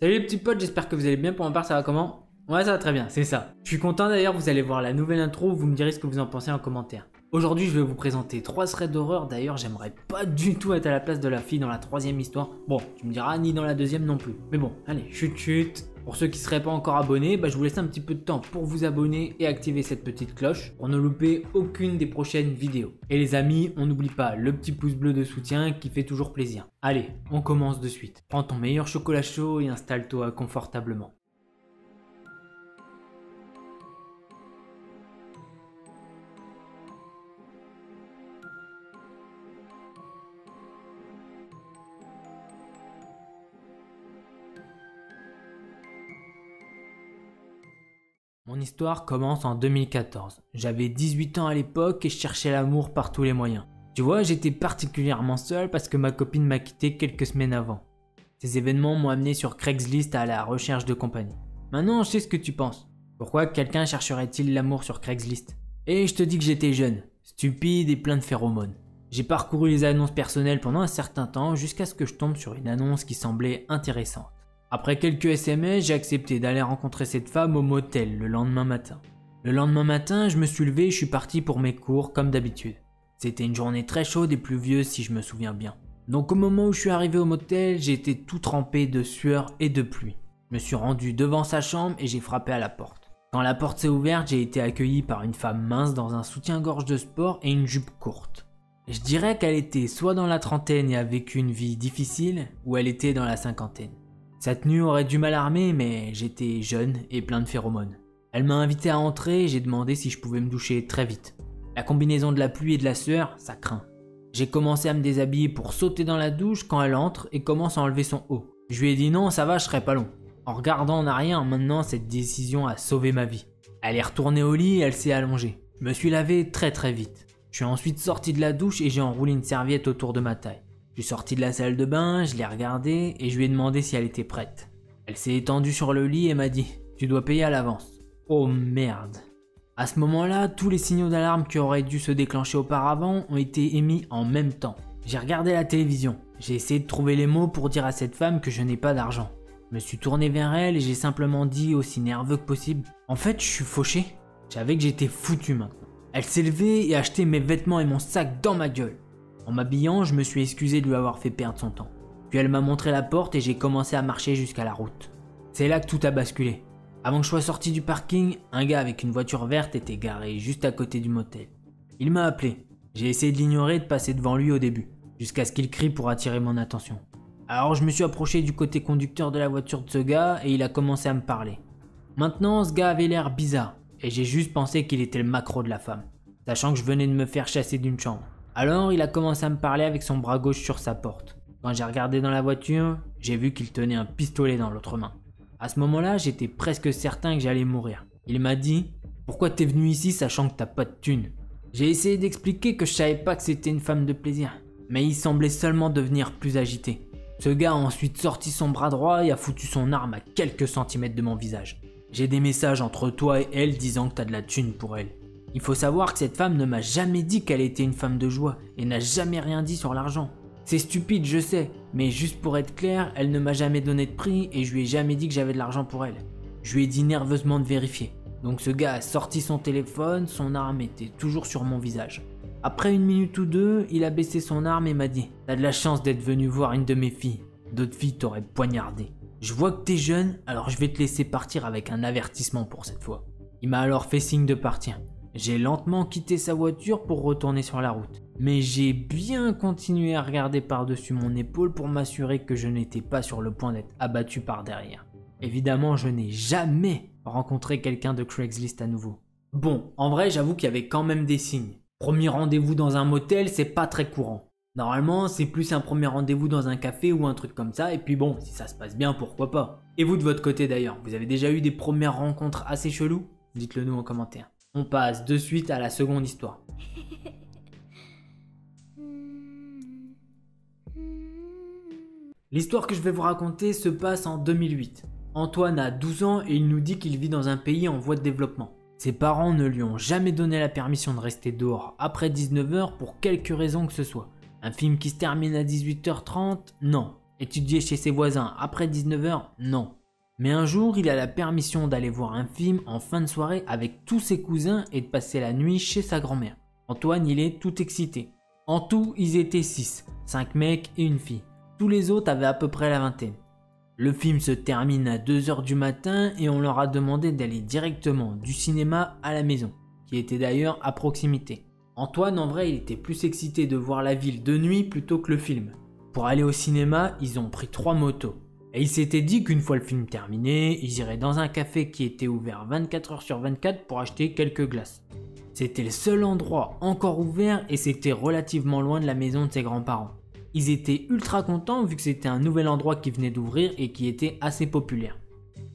Salut les petits potes, j'espère que vous allez bien. Pour ma part, ça va comment? Ouais, ça va très bien, c'est ça. Je suis content d'ailleurs, vous allez voir la nouvelle intro, vous me direz ce que vous en pensez en commentaire. Aujourd'hui, je vais vous présenter 3 threads d'horreur. D'ailleurs, j'aimerais pas du tout être à la place de la fille dans la 3e histoire. Bon, tu me diras, ni dans la 2e non plus. Mais bon, allez, chut. Pour ceux qui seraient pas encore abonnés, je vous laisse un petit peu de temps pour vous abonner et activer cette petite cloche pour ne louper aucune des prochaines vidéos. Et les amis, on n'oublie pas le petit pouce bleu de soutien qui fait toujours plaisir. Allez, on commence de suite. Prends ton meilleur chocolat chaud et installe-toi confortablement. Mon histoire commence en 2014. J'avais 18 ans à l'époque et je cherchais l'amour par tous les moyens. Tu vois, j'étais particulièrement seul parce que ma copine m'a quitté quelques semaines avant. Ces événements m'ont amené sur Craigslist à la recherche de compagnie. Maintenant, je sais ce que tu penses. Pourquoi quelqu'un chercherait-il l'amour sur Craigslist? Et je te dis que j'étais jeune, stupide et plein de phéromones. J'ai parcouru les annonces personnelles pendant un certain temps jusqu'à ce que je tombe sur une annonce qui semblait intéressante. Après quelques SMS, j'ai accepté d'aller rencontrer cette femme au motel le lendemain matin. Le lendemain matin, je me suis levé et je suis parti pour mes cours comme d'habitude. C'était une journée très chaude et pluvieuse si je me souviens bien. Donc au moment où je suis arrivé au motel, j'ai été tout trempé de sueur et de pluie. Je me suis rendu devant sa chambre et j'ai frappé à la porte. Quand la porte s'est ouverte, j'ai été accueilli par une femme mince dans un soutien-gorge de sport et une jupe courte. Je dirais qu'elle était soit dans la trentaine et a vécu une vie difficile, ou elle était dans la cinquantaine. Sa tenue aurait dû m'alarmer, mais j'étais jeune et plein de phéromones. Elle m'a invité à entrer et j'ai demandé si je pouvais me doucher très vite. La combinaison de la pluie et de la sueur, ça craint. J'ai commencé à me déshabiller pour sauter dans la douche quand elle entre et commence à enlever son haut. Je lui ai dit non, ça va, je serai pas long. En regardant en arrière, maintenant cette décision a sauvé ma vie. Elle est retournée au lit et elle s'est allongée. Je me suis lavé très vite. Je suis ensuite sorti de la douche et j'ai enroulé une serviette autour de ma taille. Je suis sorti de la salle de bain, je l'ai regardée et je lui ai demandé si elle était prête. Elle s'est étendue sur le lit et m'a dit « Tu dois payer à l'avance ». Oh merde. À ce moment-là, tous les signaux d'alarme qui auraient dû se déclencher auparavant ont été émis en même temps. J'ai regardé la télévision. J'ai essayé de trouver les mots pour dire à cette femme que je n'ai pas d'argent. Je me suis tourné vers elle et j'ai simplement dit aussi nerveux que possible « En fait, je suis fauché ». Je savais que j'étais foutu maintenant. Elle s'est levée et a jeté mes vêtements et mon sac dans ma gueule. En m'habillant, je me suis excusé de lui avoir fait perdre son temps. Puis elle m'a montré la porte et j'ai commencé à marcher jusqu'à la route. C'est là que tout a basculé. Avant que je sois sorti du parking, un gars avec une voiture verte était garé juste à côté du motel. Il m'a appelé. J'ai essayé de l'ignorer et de passer devant lui au début, jusqu'à ce qu'il crie pour attirer mon attention. Alors je me suis approché du côté conducteur de la voiture de ce gars et il a commencé à me parler. Maintenant, ce gars avait l'air bizarre et j'ai juste pensé qu'il était le macro de la femme, sachant que je venais de me faire chasser d'une chambre. Alors il a commencé à me parler avec son bras gauche sur sa porte. Quand j'ai regardé dans la voiture, j'ai vu qu'il tenait un pistolet dans l'autre main. À ce moment-là, j'étais presque certain que j'allais mourir. Il m'a dit « Pourquoi t'es venu ici sachant que t'as pas de thune ?» J'ai essayé d'expliquer que je savais pas que c'était une femme de plaisir, mais il semblait seulement devenir plus agité. Ce gars a ensuite sorti son bras droit et a foutu son arme à quelques centimètres de mon visage. J'ai des messages entre toi et elle disant que t'as de la thune pour elle. Il faut savoir que cette femme ne m'a jamais dit qu'elle était une femme de joie et n'a jamais rien dit sur l'argent. C'est stupide, je sais, mais juste pour être clair, elle ne m'a jamais donné de prix et je lui ai jamais dit que j'avais de l'argent pour elle. Je lui ai dit nerveusement de vérifier. Donc ce gars a sorti son téléphone, son arme était toujours sur mon visage. Après 1 minute ou 2, il a baissé son arme et m'a dit « T'as de la chance d'être venu voir une de mes filles. D'autres filles t'auraient poignardé. Je vois que t'es jeune, alors je vais te laisser partir avec un avertissement pour cette fois. » Il m'a alors fait signe de partir. J'ai lentement quitté sa voiture pour retourner sur la route. Mais j'ai bien continué à regarder par-dessus mon épaule pour m'assurer que je n'étais pas sur le point d'être abattu par derrière. Évidemment, je n'ai jamais rencontré quelqu'un de Craigslist à nouveau. Bon, en vrai, j'avoue qu'il y avait quand même des signes. Premier rendez-vous dans un motel, c'est pas très courant. Normalement, c'est plus un premier rendez-vous dans un café ou un truc comme ça, et puis bon, si ça se passe bien, pourquoi pas. Et vous de votre côté d'ailleurs, vous avez déjà eu des premières rencontres assez cheloues? Dites-le nous en commentaire. On passe de suite à la seconde histoire. L'histoire que je vais vous raconter se passe en 2008. Antoine a 12 ans et il nous dit qu'il vit dans un pays en voie de développement. Ses parents ne lui ont jamais donné la permission de rester dehors après 19 h pour quelque raison que ce soit. Un film qui se termine à 18 h 30, non. Étudier chez ses voisins après 19h, non. Mais un jour, il a la permission d'aller voir un film en fin de soirée avec tous ses cousins et de passer la nuit chez sa grand-mère. Antoine, il est tout excité. En tout, ils étaient 6, 5 mecs et une fille. Tous les autres avaient à peu près la vingtaine. Le film se termine à 2h du matin et on leur a demandé d'aller directement du cinéma à la maison, qui était d'ailleurs à proximité. Antoine, en vrai, il était plus excité de voir la ville de nuit plutôt que le film. Pour aller au cinéma, ils ont pris 3 motos. Et ils s'étaient dit qu'une fois le film terminé, ils iraient dans un café qui était ouvert 24h sur 24 pour acheter quelques glaces. C'était le seul endroit encore ouvert et c'était relativement loin de la maison de ses grands-parents. Ils étaient ultra contents vu que c'était un nouvel endroit qui venait d'ouvrir et qui était assez populaire.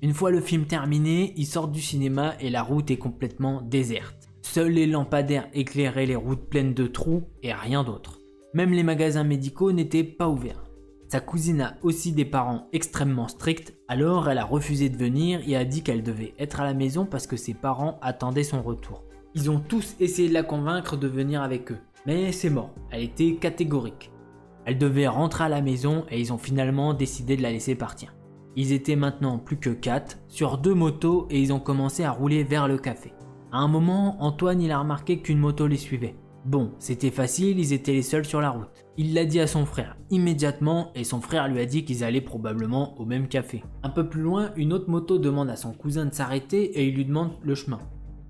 Une fois le film terminé, ils sortent du cinéma et la route est complètement déserte. Seuls les lampadaires éclairaient les routes pleines de trous et rien d'autre. Même les magasins médicaux n'étaient pas ouverts. Sa cousine a aussi des parents extrêmement stricts, alors elle a refusé de venir et a dit qu'elle devait être à la maison parce que ses parents attendaient son retour. Ils ont tous essayé de la convaincre de venir avec eux, mais c'est mort, elle était catégorique. Elle devait rentrer à la maison et ils ont finalement décidé de la laisser partir. Ils étaient maintenant plus que 4 sur 2 motos et ils ont commencé à rouler vers le café. À un moment, Antoine il a remarqué qu'une moto les suivait. Bon, c'était facile, ils étaient les seuls sur la route. Il l'a dit à son frère immédiatement et son frère lui a dit qu'ils allaient probablement au même café. Un peu plus loin, une autre moto demande à son cousin de s'arrêter et il lui demande le chemin.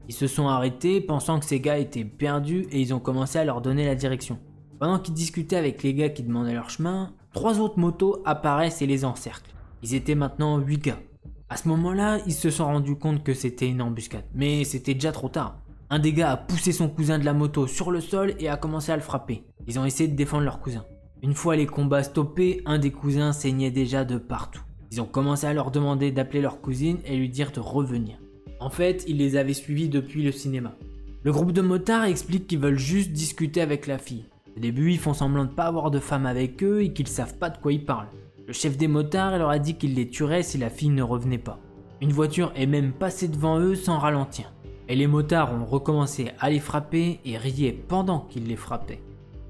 Ils se sont arrêtés pensant que ces gars étaient perdus et ils ont commencé à leur donner la direction. Pendant qu'ils discutaient avec les gars qui demandaient leur chemin, 3 autres motos apparaissent et les encerclent. Ils étaient maintenant 8 gars. À ce moment-là, ils se sont rendus compte que c'était une embuscade, mais c'était déjà trop tard. Un des gars a poussé son cousin de la moto sur le sol et a commencé à le frapper. Ils ont essayé de défendre leur cousin. Une fois les combats stoppés, un des cousins saignait déjà de partout. Ils ont commencé à leur demander d'appeler leur cousine et lui dire de revenir. En fait, ils les avaient suivis depuis le cinéma. Le groupe de motards explique qu'ils veulent juste discuter avec la fille. Au début, ils font semblant de pas avoir de femme avec eux et qu'ils savent pas de quoi ils parlent. Le chef des motards leur a dit qu'il les tuerait si la fille ne revenait pas. Une voiture est même passée devant eux sans ralentir. Et les motards ont recommencé à les frapper et riaient pendant qu'ils les frappaient.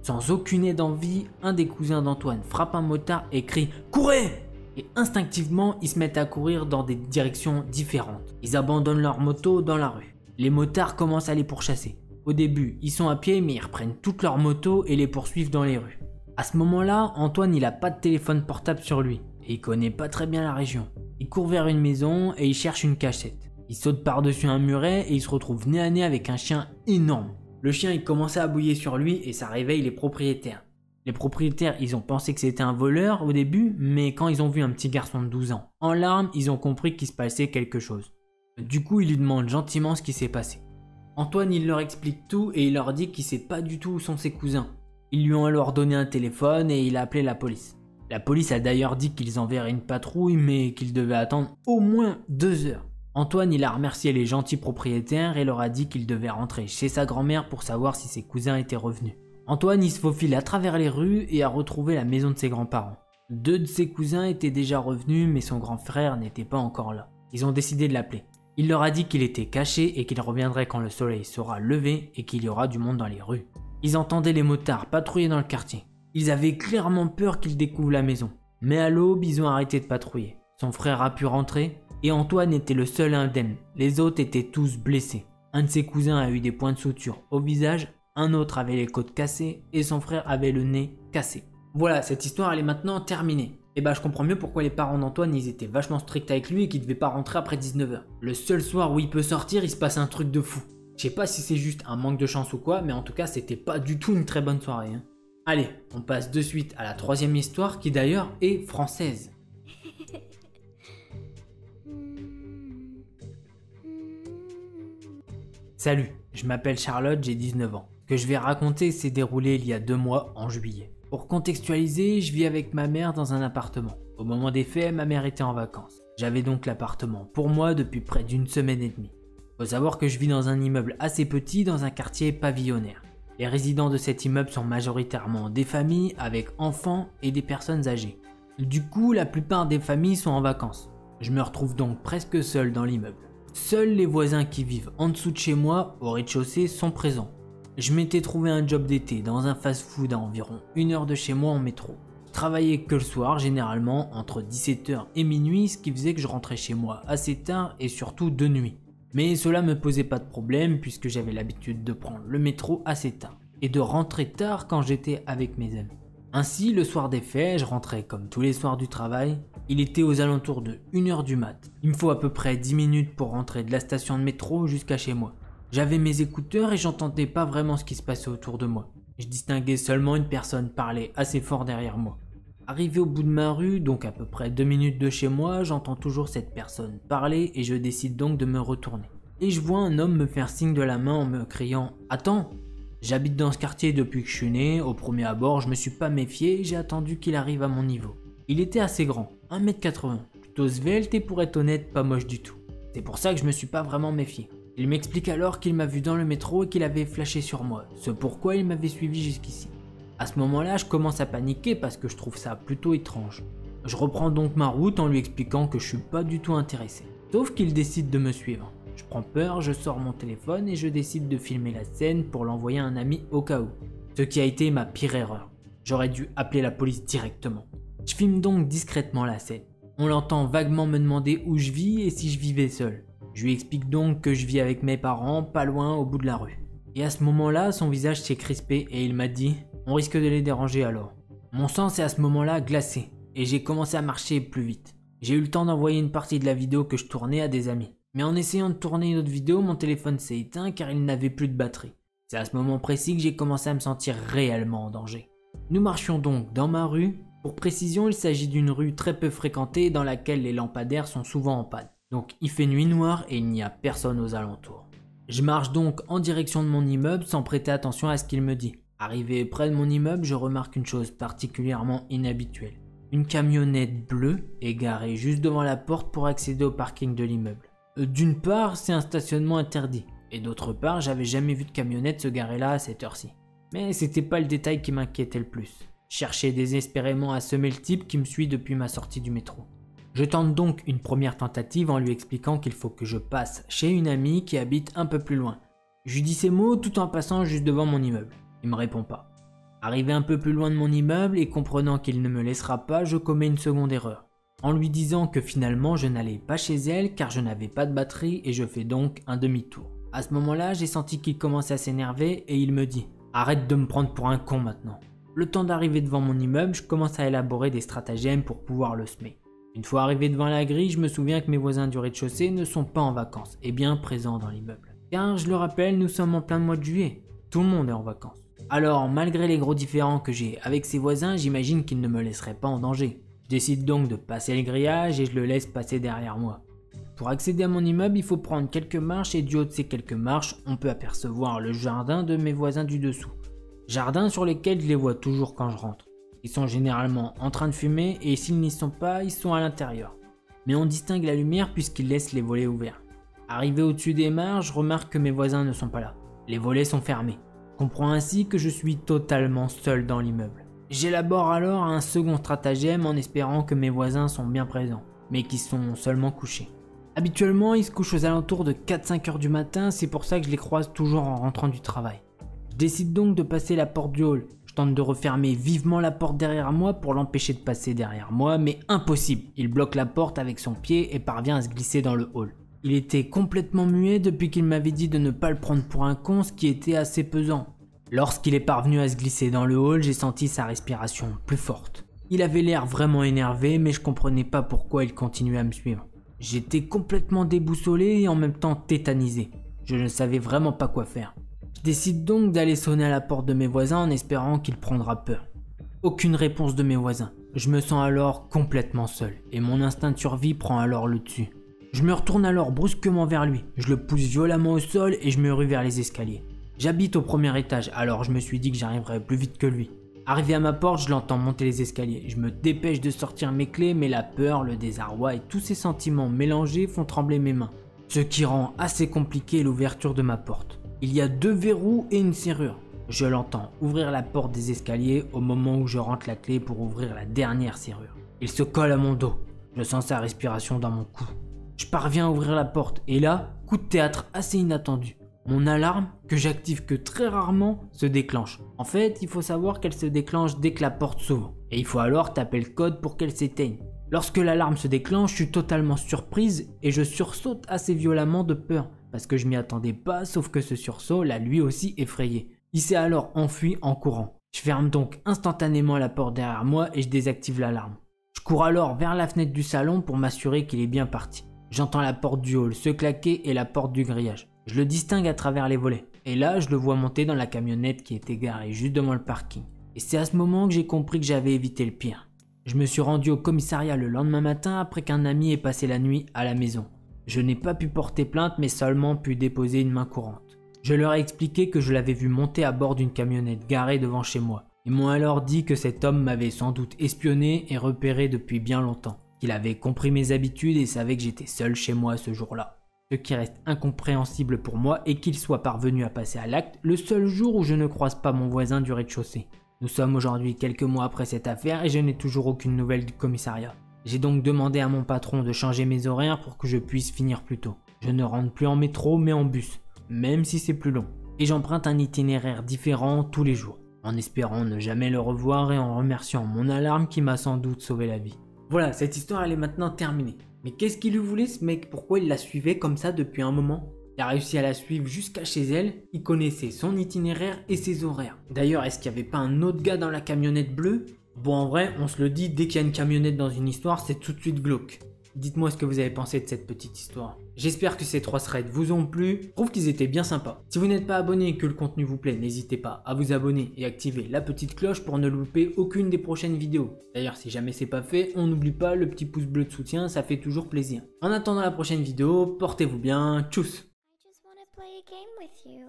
Sans aucune aide en vie, un des cousins d'Antoine frappe un motard et crie « Courez !» Et instinctivement, ils se mettent à courir dans des directions différentes. Ils abandonnent leur moto dans la rue. Les motards commencent à les pourchasser. Au début, ils sont à pied mais ils reprennent toutes leurs motos et les poursuivent dans les rues. À ce moment-là, Antoine il a pas de téléphone portable sur lui et il connaît pas très bien la région. Il court vers une maison et il cherche une cachette. Il saute par-dessus un muret et il se retrouve nez à nez avec un chien énorme. Le chien il commençait à bouiller sur lui et ça réveille les propriétaires. Les propriétaires ils ont pensé que c'était un voleur au début, mais quand ils ont vu un petit garçon de 12 ans en larmes, ils ont compris qu'il se passait quelque chose. Du coup ils lui demandent gentiment ce qui s'est passé. Antoine il leur explique tout et il leur dit qu'il sait pas du tout où sont ses cousins. Ils lui ont alors donné un téléphone et il a appelé la police. La police a d'ailleurs dit qu'ils enverraient une patrouille mais qu'ils devaient attendre au moins 2 heures. Antoine il a remercié les gentils propriétaires et leur a dit qu'il devait rentrer chez sa grand-mère pour savoir si ses cousins étaient revenus. Antoine il se faufile à travers les rues et a retrouvé la maison de ses grands-parents. 2 de ses cousins étaient déjà revenus mais son grand frère n'était pas encore là. Ils ont décidé de l'appeler. Il leur a dit qu'il était caché et qu'il reviendrait quand le soleil sera levé et qu'il y aura du monde dans les rues. Ils entendaient les motards patrouiller dans le quartier. Ils avaient clairement peur qu'ils découvrent la maison. Mais à l'aube, ils ont arrêté de patrouiller. Son frère a pu rentrer et Antoine était le seul indemne. Les autres étaient tous blessés. Un de ses cousins a eu des points de suture au visage, un autre avait les côtes cassées et son frère avait le nez cassé. Voilà, cette histoire elle est maintenant terminée. Et bah je comprends mieux pourquoi les parents d'Antoine ils étaient vachement stricts avec lui et qu'il devait pas rentrer après 19h. Le seul soir où il peut sortir, il se passe un truc de fou. Je sais pas si c'est juste un manque de chance ou quoi, mais en tout cas c'était pas du tout une très bonne soirée. Allez, on passe de suite à la 3e histoire qui d'ailleurs est française. Salut, je m'appelle Charlotte, j'ai 19 ans. Ce que je vais raconter s'est déroulé il y a 2 mois en juillet. Pour contextualiser, je vis avec ma mère dans un appartement. Au moment des faits, ma mère était en vacances. J'avais donc l'appartement pour moi depuis près d'1 semaine et demie. Faut savoir que je vis dans un immeuble assez petit dans un quartier pavillonnaire. Les résidents de cet immeuble sont majoritairement des familles avec enfants et des personnes âgées. Du coup, la plupart des familles sont en vacances. Je me retrouve donc presque seul dans l'immeuble. Seuls les voisins qui vivent en dessous de chez moi, au rez-de-chaussée, sont présents. Je m'étais trouvé un job d'été dans un fast-food à environ 1 heure de chez moi en métro. travaillais que le soir, généralement entre 17h et minuit, ce qui faisait que je rentrais chez moi assez tard et surtout de nuit. Mais cela me posait pas de problème puisque j'avais l'habitude de prendre le métro assez tard et de rentrer tard quand j'étais avec mes amis. Ainsi, le soir des faits, je rentrais comme tous les soirs du travail. Il était aux alentours de 1h du mat. Il me faut à peu près 10 minutes pour rentrer de la station de métro jusqu'à chez moi. J'avais mes écouteurs et j'entendais pas vraiment ce qui se passait autour de moi. Je distinguais seulement une personne parler assez fort derrière moi. Arrivé au bout de ma rue, donc à peu près 2 minutes de chez moi, j'entends toujours cette personne parler et je décide donc de me retourner. Et je vois un homme me faire signe de la main en me criant « Attends !» J'habite dans ce quartier depuis que je suis né, au premier abord je me suis pas méfié et j'ai attendu qu'il arrive à mon niveau. Il était assez grand, 1m80, plutôt svelte et pour être honnête pas moche du tout. C'est pour ça que je me suis pas vraiment méfié. Il m'explique alors qu'il m'a vu dans le métro et qu'il avait flashé sur moi, ce pourquoi il m'avait suivi jusqu'ici. À ce moment-là, je commence à paniquer parce que je trouve ça plutôt étrange. Je reprends donc ma route en lui expliquant que je suis pas du tout intéressé. Sauf qu'il décide de me suivre. Je prends peur, je sors mon téléphone et je décide de filmer la scène pour l'envoyer à un ami au cas où. Ce qui a été ma pire erreur. J'aurais dû appeler la police directement. Je filme donc discrètement la scène. On l'entend vaguement me demander où je vis et si je vivais seul. Je lui explique donc que je vis avec mes parents, pas loin au bout de la rue. Et à ce moment-là, son visage s'est crispé et il m'a dit « On risque de les déranger alors ». Mon sang s'est à ce moment-là glacé et j'ai commencé à marcher plus vite. J'ai eu le temps d'envoyer une partie de la vidéo que je tournais à des amis. Mais en essayant de tourner une autre vidéo, mon téléphone s'est éteint car il n'avait plus de batterie. C'est à ce moment précis que j'ai commencé à me sentir réellement en danger. Nous marchions donc dans ma rue. Pour précision, il s'agit d'une rue très peu fréquentée dans laquelle les lampadaires sont souvent en panne. Donc il fait nuit noire et il n'y a personne aux alentours. Je marche donc en direction de mon immeuble sans prêter attention à ce qu'il me dit. Arrivé près de mon immeuble, je remarque une chose particulièrement inhabituelle. Une camionnette bleue est garée juste devant la porte pour accéder au parking de l'immeuble. D'une part, c'est un stationnement interdit, et d'autre part, j'avais jamais vu de camionnette se garer là à cette heure-ci. Mais c'était pas le détail qui m'inquiétait le plus. Je cherchais désespérément à semer le type qui me suit depuis ma sortie du métro. Je tente donc une première tentative en lui expliquant qu'il faut que je passe chez une amie qui habite un peu plus loin. Je lui dis ces mots tout en passant juste devant mon immeuble. Il me répond pas. Arrivé un peu plus loin de mon immeuble et comprenant qu'il ne me laissera pas, je commets une seconde erreur. En lui disant que finalement je n'allais pas chez elle car je n'avais pas de batterie et je fais donc un demi-tour. À ce moment-là, j'ai senti qu'il commençait à s'énerver et il me dit « Arrête de me prendre pour un con maintenant ». Le temps d'arriver devant mon immeuble, je commence à élaborer des stratagèmes pour pouvoir le semer. Une fois arrivé devant la grille, je me souviens que mes voisins du rez-de-chaussée ne sont pas en vacances et bien présents dans l'immeuble. Car je le rappelle, nous sommes en plein mois de juillet. Tout le monde est en vacances. Alors, malgré les gros différends que j'ai avec ses voisins, j'imagine qu'ils ne me laisseraient pas en danger. Je décide donc de passer le grillage et je le laisse passer derrière moi. Pour accéder à mon immeuble, il faut prendre quelques marches et du haut de ces quelques marches, on peut apercevoir le jardin de mes voisins du dessous. Jardin sur lesquels je les vois toujours quand je rentre. Ils sont généralement en train de fumer et s'ils n'y sont pas, ils sont à l'intérieur. Mais on distingue la lumière puisqu'ils laissent les volets ouverts. Arrivé au-dessus des marches, je remarque que mes voisins ne sont pas là. Les volets sont fermés. Je comprends ainsi que je suis totalement seul dans l'immeuble. J'élabore alors un second stratagème en espérant que mes voisins sont bien présents, mais qu'ils sont seulement couchés. Habituellement, ils se couchent aux alentours de 4-5 heures du matin, c'est pour ça que je les croise toujours en rentrant du travail. Je décide donc de passer la porte du hall. Je tente de refermer vivement la porte derrière moi pour l'empêcher de passer derrière moi, mais impossible. Il bloque la porte avec son pied et parvient à se glisser dans le hall. Il était complètement muet depuis qu'il m'avait dit de ne pas le prendre pour un con, ce qui était assez pesant. Lorsqu'il est parvenu à se glisser dans le hall, j'ai senti sa respiration plus forte. Il avait l'air vraiment énervé, mais je comprenais pas pourquoi il continuait à me suivre. J'étais complètement déboussolé et en même temps tétanisé. Je ne savais vraiment pas quoi faire. Je décide donc d'aller sonner à la porte de mes voisins en espérant qu'il prendra peur. Aucune réponse de mes voisins. Je me sens alors complètement seul et mon instinct de survie prend alors le dessus. Je me retourne alors brusquement vers lui. Je le pousse violemment au sol et je me rue vers les escaliers. J'habite au premier étage, alors je me suis dit que j'arriverais plus vite que lui. Arrivé à ma porte, je l'entends monter les escaliers. Je me dépêche de sortir mes clés, mais la peur, le désarroi et tous ces sentiments mélangés font trembler mes mains. Ce qui rend assez compliqué l'ouverture de ma porte. Il y a 2 verrous et une serrure. Je l'entends ouvrir la porte des escaliers au moment où je rentre la clé pour ouvrir la dernière serrure. Il se colle à mon dos. Je sens sa respiration dans mon cou. Je parviens à ouvrir la porte et là, coup de théâtre assez inattendu. Mon alarme, que j'active que très rarement, se déclenche. En fait, il faut savoir qu'elle se déclenche dès que la porte s'ouvre. Et il faut alors taper le code pour qu'elle s'éteigne. Lorsque l'alarme se déclenche, je suis totalement surprise et je sursaute assez violemment de peur parce que je m'y attendais pas, sauf que ce sursaut l'a lui aussi effrayé. Il s'est alors enfui en courant. Je ferme donc instantanément la porte derrière moi et je désactive l'alarme. Je cours alors vers la fenêtre du salon pour m'assurer qu'il est bien parti. J'entends la porte du hall se claquer et la porte du grillage. Je le distingue à travers les volets. Et là, je le vois monter dans la camionnette qui était garée juste devant le parking. Et c'est à ce moment que j'ai compris que j'avais évité le pire. Je me suis rendu au commissariat le lendemain matin après qu'un ami ait passé la nuit à la maison. Je n'ai pas pu porter plainte mais seulement pu déposer une main courante. Je leur ai expliqué que je l'avais vu monter à bord d'une camionnette garée devant chez moi. Ils m'ont alors dit que cet homme m'avait sans doute espionné et repéré depuis bien longtemps. Qu'il avait compris mes habitudes et savait que j'étais seul chez moi ce jour-là. Ce qui reste incompréhensible pour moi est qu'il soit parvenu à passer à l'acte le seul jour où je ne croise pas mon voisin du rez-de-chaussée. Nous sommes aujourd'hui quelques mois après cette affaire et je n'ai toujours aucune nouvelle du commissariat. J'ai donc demandé à mon patron de changer mes horaires pour que je puisse finir plus tôt. Je ne rentre plus en métro mais en bus, même si c'est plus long. Et j'emprunte un itinéraire différent tous les jours, en espérant ne jamais le revoir et en remerciant mon alarme qui m'a sans doute sauvé la vie. Voilà, cette histoire elle est maintenant terminée. Mais qu'est-ce qu'il lui voulait ce mec? Pourquoi il la suivait comme ça depuis un moment? Il a réussi à la suivre jusqu'à chez elle, il connaissait son itinéraire et ses horaires. D'ailleurs, est-ce qu'il n'y avait pas un autre gars dans la camionnette bleue? Bon, en vrai, on se le dit, dès qu'il y a une camionnette dans une histoire, c'est tout de suite glauque. Dites-moi ce que vous avez pensé de cette petite histoire. J'espère que ces 3 threads vous ont plu, je trouve qu'ils étaient bien sympas. Si vous n'êtes pas abonné et que le contenu vous plaît, n'hésitez pas à vous abonner et activer la petite cloche pour ne louper aucune des prochaines vidéos. D'ailleurs, si jamais c'est pas fait, on n'oublie pas le petit pouce bleu de soutien, ça fait toujours plaisir. En attendant la prochaine vidéo, portez-vous bien, tchuss! Play a game with you.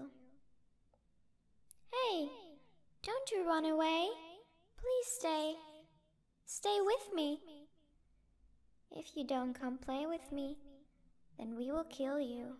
Hey, don't you run away. Please stay. Stay with me. If you don't come play with me, then we will kill you.